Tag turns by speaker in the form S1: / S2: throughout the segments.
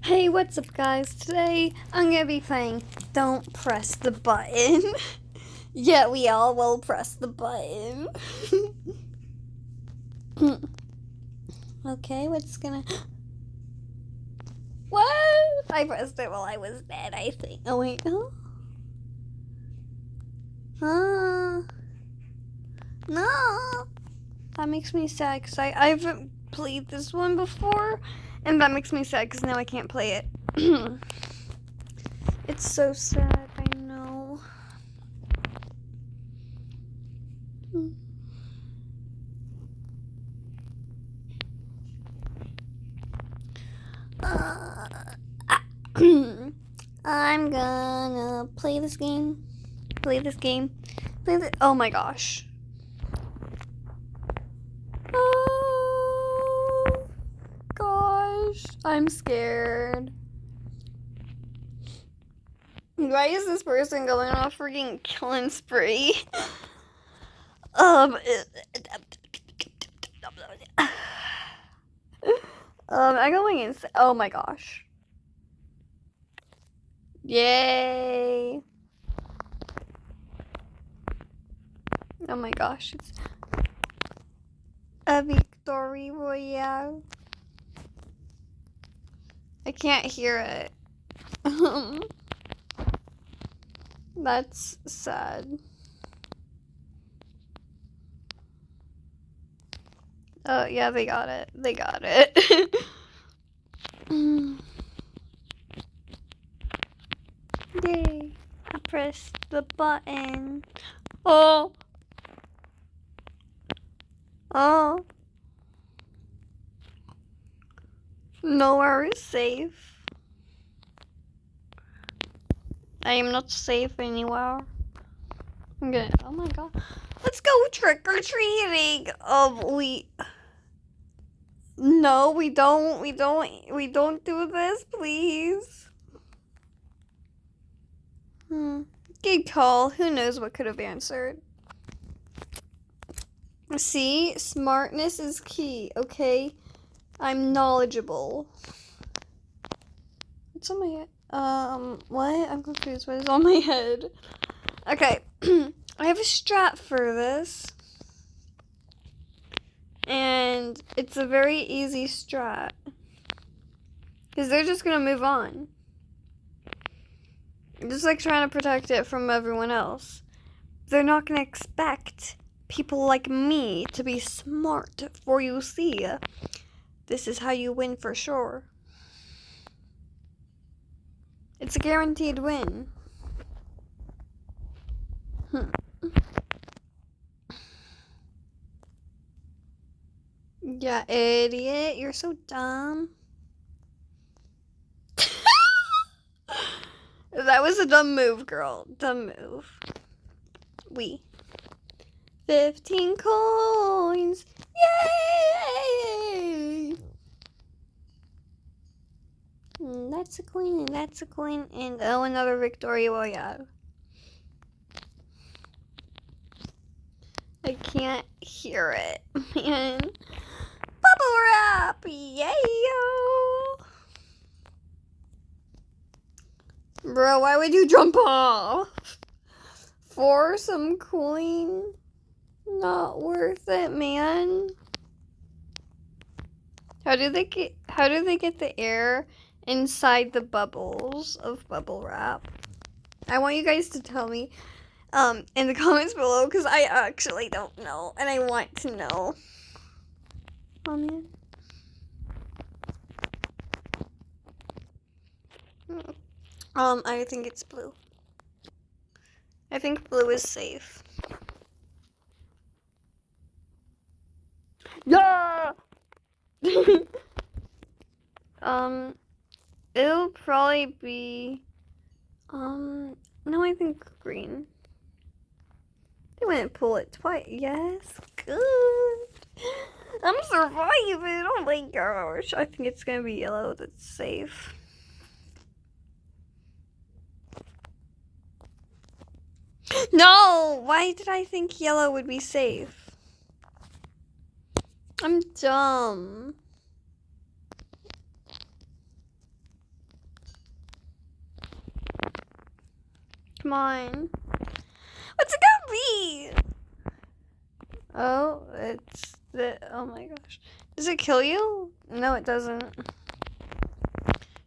S1: Hey, what's up guys? Today I'm gonna be playing Don't Press the Button. Yeah, we all will press the button. Okay, what's gonna... What? I pressed it while I was dead, I think. Oh wait, no? No! That makes me sad because I haven't played this one before. And that makes me sad because now I can't play it. It's so sad, I know. I'm gonna play this game. Oh my gosh. Oh gosh. I'm scared. Why is this person going on a freaking killing spree? I'm going insane. Oh my gosh. Yay. Oh my gosh. It's a victory royale. I can't hear it. That's sad. Oh, yeah, they got it. Yay. I pressed the button. Oh. Nowhere is safe. I am not safe anywhere. I'm gonna... Oh my god. Let's go trick-or-treating. No, we don't do this, please. Good call. Who knows what could have answered? See, smartness is key, okay? I'm knowledgeable. What's on my head? What? I'm confused. What is on my head? Okay. I have a strat for this. And it's a very easy strat. Because they're just gonna move on. Just like trying to protect it from everyone else. They're not gonna expect people like me to be smart, for you see, this is how you win for sure. It's a guaranteed win. Yeah, idiot. You're so dumb. That was a dumb move, girl. Dumb move. 15 coins. Yay! That's a coin, and that's a coin, and oh, another victory royale. I can't hear it, man. Bubble wrap! Yay! Bro, why would you jump off? For some coin? Not worth it, man. How do they get the air inside the bubbles of bubble wrap? I want you guys to tell me in the comments below, because I actually don't know and I want to know. Oh man. I think it's blue. I think blue is safe. Yeah. It'll probably be no, I think green. They wouldn't pull it twice. Yes, good. I'm surviving. Oh my gosh. I think it's gonna be yellow that's safe. No! Why did I think yellow would be safe? I'm dumb. Come on. What's it gonna be? Oh, it's the. Oh my gosh. Does it kill you? No, it doesn't.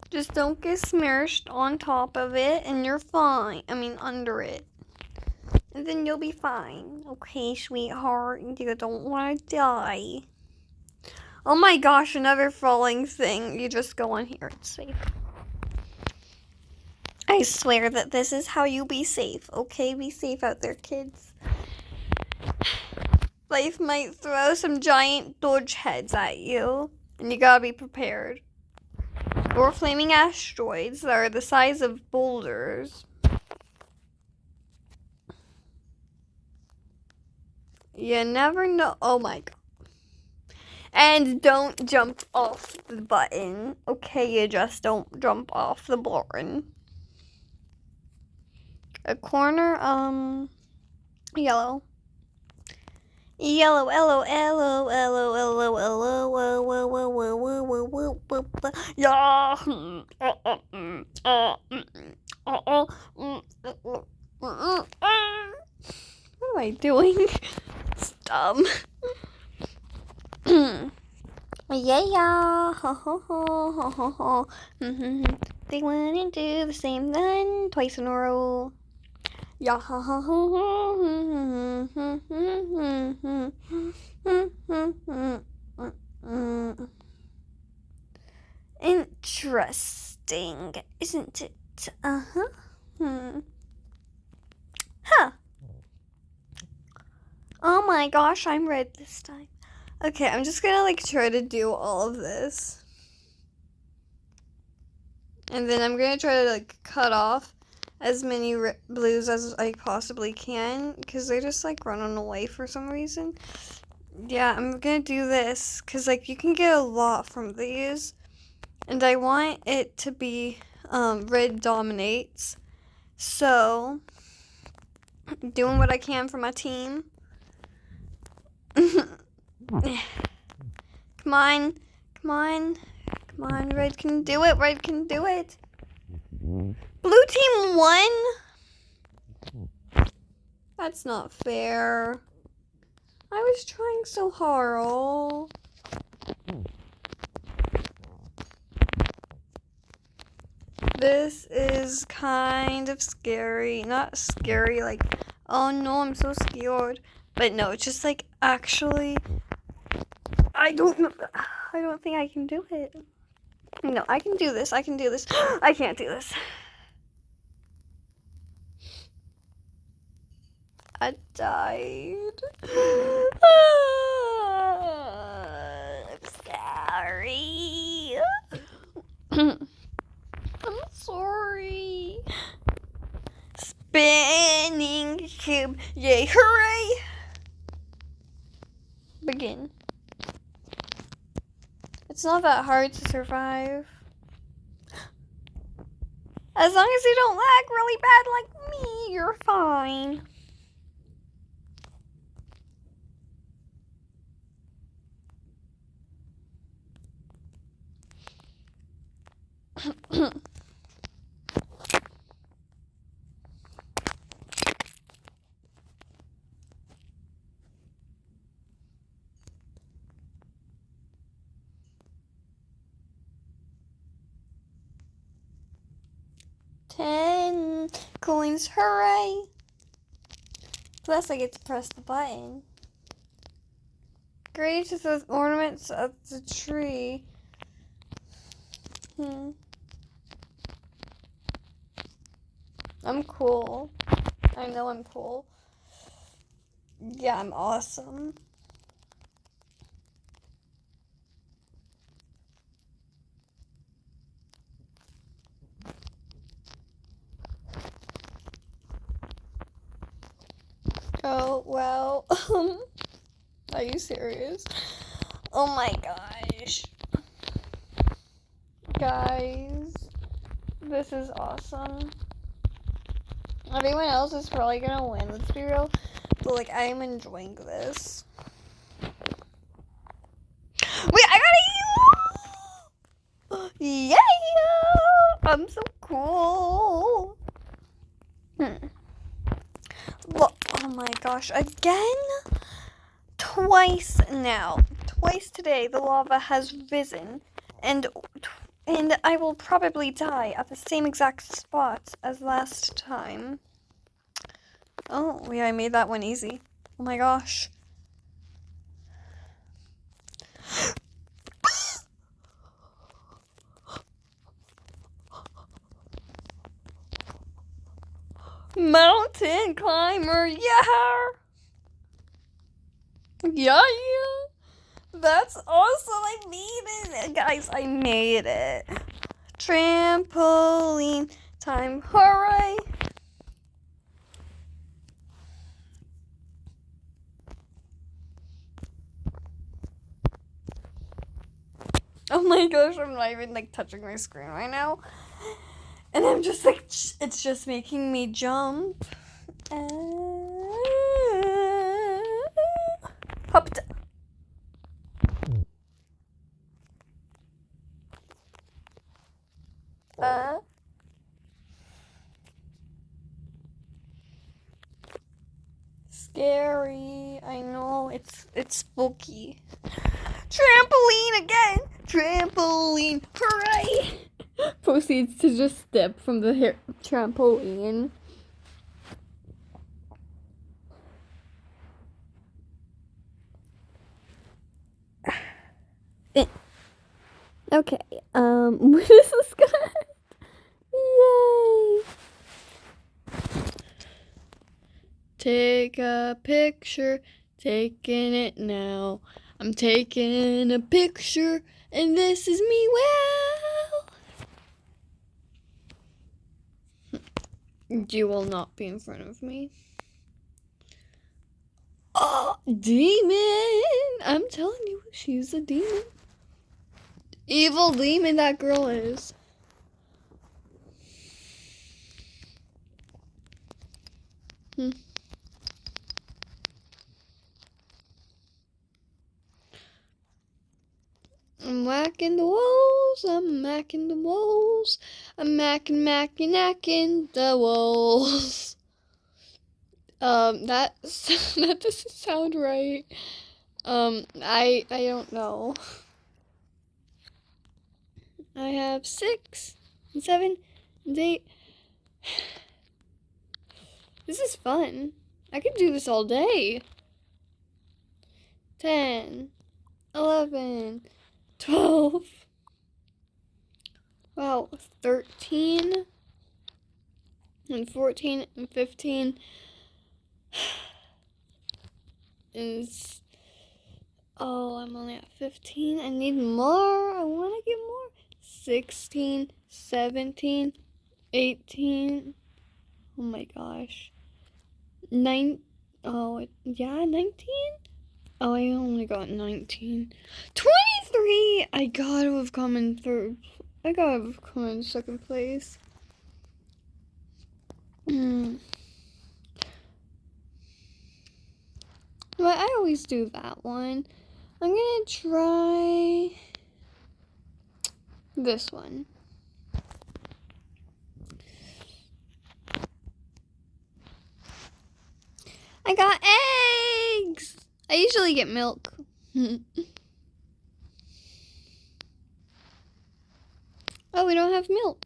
S1: Just don't get smashed on top of it and you're fine. I mean, under it. And then you'll be fine. Okay, sweetheart. You don't want to die. Oh my gosh, another falling thing. You just go on here. It's safe. I swear that this is how you be safe. Okay, be safe out there, kids. Life might throw some giant dodge heads at you. And you gotta be prepared. Or flaming asteroids that are the size of boulders. You never know. Oh my god. And don't jump off the button. Okay, you just don't jump off the button. A corner, yellow. Yellow, yellow, yellow, yellow, yellow, yellow, what am I doing? It's dumb. Yeah, ho ho ho ho ho ho. They went and do the same then twice in a row. Yeah, ha ha ha ha. Interesting, isn't it? Huh. Oh my gosh, I'm red this time. Okay, I'm just gonna try to do all of this. And then I'm gonna try to cut off as many blues as I possibly can, because they're just running away for some reason. Yeah, I'm gonna do this, because you can get a lot from these. And I want it to be red dominates. So, doing what I can for my team. Come on, come on, come on, red can do it, red can do it. Blue team won? That's not fair. I was trying so hard. This is kind of scary. Not scary, oh no, I'm so scared. But no, it's just actually, I don't know. I don't think I can do it. No, I can do this. I can do this. I can't do this. I died. I'm sorry. I'm sorry. Spinning cube. Yay, hooray! Begin. It's not that hard to survive. As long as you don't lag really bad like me, you're fine. $10 coins, hooray! Plus I get to press the button. Great to the ornaments of the tree. I'm cool. I know I'm cool. Yeah, I'm awesome. Oh, well. Are you serious? Oh my gosh. Guys, this is awesome. Everyone else is probably gonna win, let's be real. But I'm enjoying this. Wait, I got a yeah! I'm so cool. my gosh, again? Twice now. Twice today the lava has risen, and I will probably die at the same exact spot as last time. Oh, yeah, I made that one easy. Oh my gosh. Mountain climber, yeah! Yeah! That's awesome, I made it! Guys, I made it. Trampoline time, hooray! Oh my gosh, I'm not even like touching my screen right now. And I'm just like, it's just making me jump. Hopped. Scary. I know, it's spooky. Trampoline again! Trampoline! Hooray! Proceeds to just step from the trampoline. Okay, what is this guy? Yay! Take a picture, taking it now. I'm taking a picture, and this is me, well. You will not be in front of me. Oh, demon! I'm telling you, she's a demon. Evil demon that girl is. I'm whacking the walls, I'm macking the walls, I'm macking the walls. That doesn't sound right. I don't know. I have 6 and 7 and 8. This is fun. I could do this all day. 10, 11, 12. Wow, 13 and 14 and 15 is. Oh, I'm only at 15. I need more. I want to get more. 16, 17, 18. Oh my gosh. 19. Oh, yeah, 19? Oh, I only got 19. 23! I gotta have come in third. I gotta have come in second place. But I always do that one. I'm gonna try this one. I got eggs! I usually get milk. Oh, we don't have milk.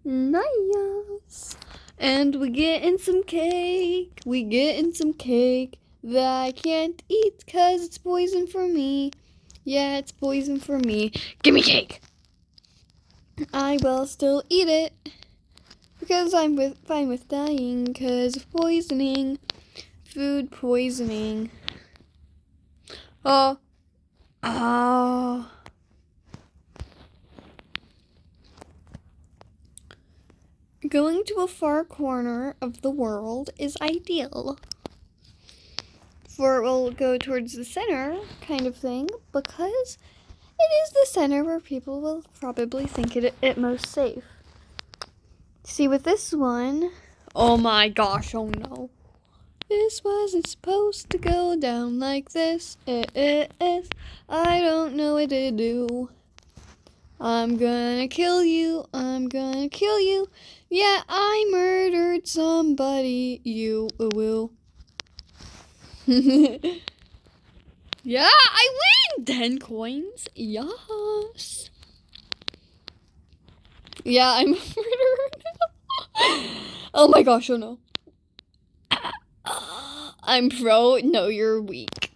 S1: Nice. And we getting some cake. We getting some cake that I can't eat because it's poison for me. Yeah, it's poison for me. Give me cake. I will still eat it because I'm fine with dying because of poisoning. Food poisoning. Oh. Going to a far corner of the world is ideal. For it will go towards the center kind of thing because it is the center where people will probably think it most safe. See, with this one, oh my gosh, oh no. This wasn't supposed to go down like this. I don't know what to do. I'm gonna kill you. I'm gonna kill you. Yeah, I murdered somebody. You will. Yeah, I win 10 coins. Yes. Yeah, I'm a murderer now. Oh my gosh, oh no. I'm pro. No, you're weak.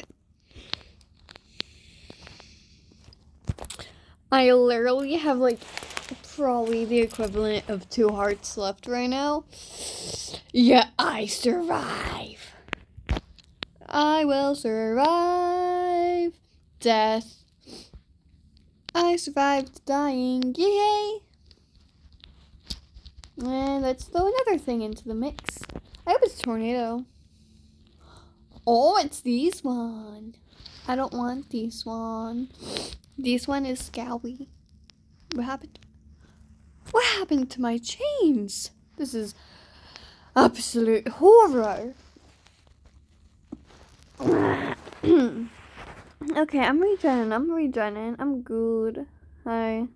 S1: I literally have like probably the equivalent of 2 hearts left right now. Yeah, I survive. I will survive death. I survived dying. Yay! And let's throw another thing into the mix. I hope it's a tornado. Oh, it's this one. I don't want this one. This one is scowy. What happened? What happened to my chains? This is absolute horror. Okay, I'm regening. I'm good. Hi.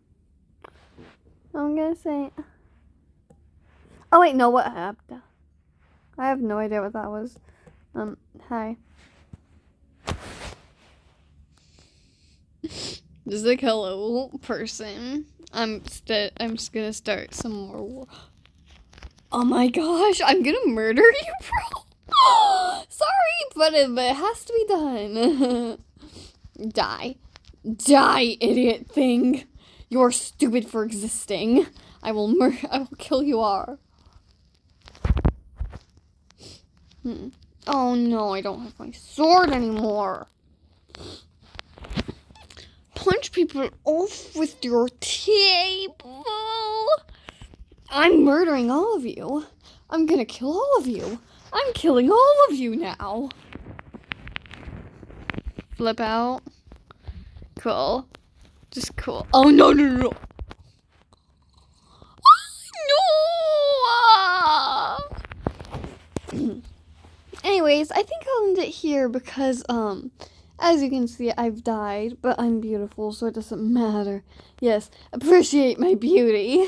S1: I'm gonna say... Oh wait, no, what happened? I have no idea what that was. Hi. Just like, hello, person. I'm just gonna start some more war. Oh my gosh, I'm gonna murder you, bro. Sorry, but it has to be done. Die. Die, idiot thing. You're stupid for existing. I will kill you all. Oh no, I don't have my sword anymore. Punch people off with your table. I'm murdering all of you. I'm gonna kill all of you. I'm killing all of you now. Flip out. Cool. Just cool. Oh no, no, no. No! Anyways, I think I'll end it here because, as you can see, I've died, but I'm beautiful, so it doesn't matter. Yes, appreciate my beauty.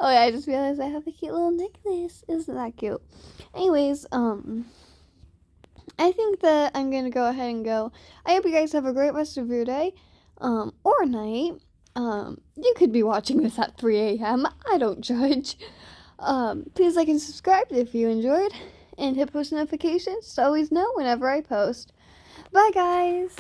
S1: Oh yeah, I just realized I have a cute little necklace. Isn't that cute? Anyways, I think that I'm gonna go ahead and go. I hope you guys have a great rest of your day, or night. You could be watching this at 3 a.m. I don't judge. Please like and subscribe if you enjoyed, and hit post notifications to always know whenever I post. Bye, guys!